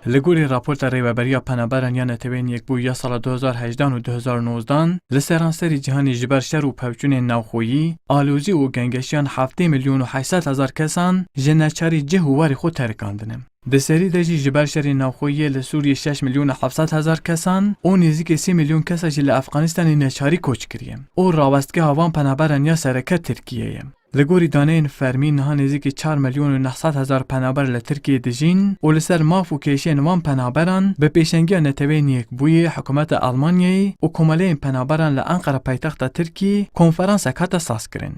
لگوری راپورت ریوبریا پنابران یا نتوین یک بو یا سال 2018 و 2019 لسرانسری جهانی جبر شر و پوچون نوخویی آلوزی و گنگشیان 7 میلیون و 800 هزار کسان جنچاری جهواری خود ترکاندنم. دسری دجی جبر شر نوخویی لسوریه 6 میلیون و 700 هزار کسان و نزدیک 30 میلیون کسا جل افغانستان نچاری کوچ کریم. او راوستگه هوان پنابران یا سرکت ترکیه. لگوری دانه فرمی نها نزدیک 4 میلیون و 900 هزار پنابر لترکیه دجین و لسر ماف و کیشین وان پنابران به پیشنگی نتوین یک بوی حکومت آلمانیایی و کماله پنابران لانقره پایتخت ترکیه کنفرانس اکات ساز کرن.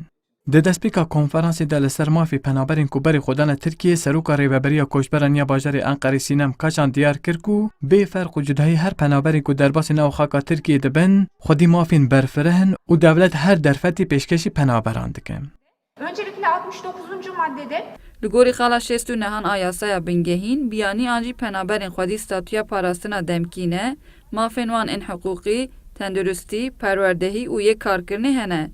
د دسپیکا کنفرانس د لسر مافی پنابرین کوبری خودان ترکیه سروک ریوبریا کوچبران یا باجر انقره سینم کاچان دیار کرکو به فرق و جدایی هر پنابرین کو درباس نو خاکا ترکیه دبن خودی مافین برفرهن و دولت هر درفتی پیشکشی پنابران دکن. Öncelikle 69. maddede لگوری خالا شستو نهان آیاسایا بنگهین بیانی آنجی پنابرین خودی ستاتویا پاراستنا دمکینه مافنوان ان حقوقی تندرستی پروردهی و یک کارکرنی هنه.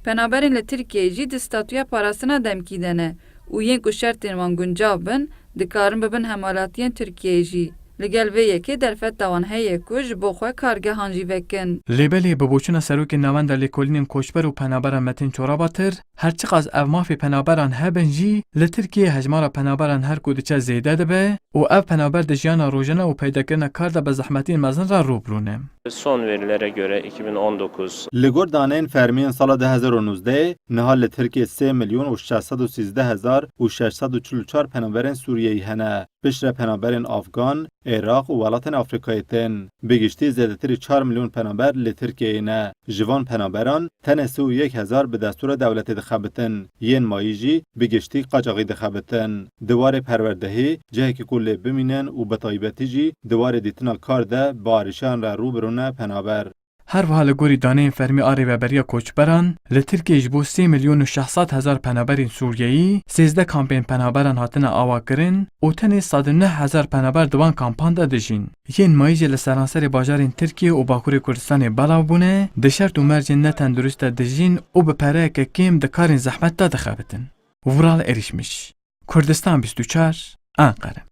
پنابرین لترکیه جی دستاتویا پاراستنا دمکیدنه و یک و شرطین وان گنجاب بن دکارن ببن همالاتین ترکیه جی. لگل وی یکی درفت دوان هی کج بخواه کارگه هانجی وکن. لیبلی ببوچون سروک نوند لیکولین کوچبر و پنابران متین چوراباتر هرچی از او مافی پنابران هبنجی لترکیه هجمارا پنابران هر کودچه زیده دبه و او پنابر دجیانا روژنه و پیدا کرنه کار da به زحمتین مزن را روبرونه. Son verilere göre 2019 لگور دانین فرمیان سال 2019 نهال ترکیه 3 میلیون و 613 هزار و 644 پنابرین سوریهی هنه. بشر پنابرین افغان، عراق و ولایت‌های آفریقای تن. بگشتی زیادتری 4 میلیون پنابر لترکیه نه. جوان پنابران تن 31 هزار به دستور دولت دخابتن. ین مایجی بگشتی قاچاقی دخابتن. دوار پروردهی جه که کل بمینن و بطایبتی جی دوار دیتنا کار ده بارشان را روبرونه پنابر. هر وها لگوری دانه فرمی آری و بریا کوچبران لترکیه جبو 3 میلیون و 600 هزار پنابرین سوریهی 13 کامپین پنابران هاتن آوا کرن و تن 109 هزار پنابر دوان کامپان دا دجین. ین مایج لسرانسر باجارین ترکیه و باکور کردستان بلاو بونه دشرت و مرجن نتن درست دجین و بپره که کم دکارین زحمت دا دخابتن. ورال اریشمش کردستان 24 انقره.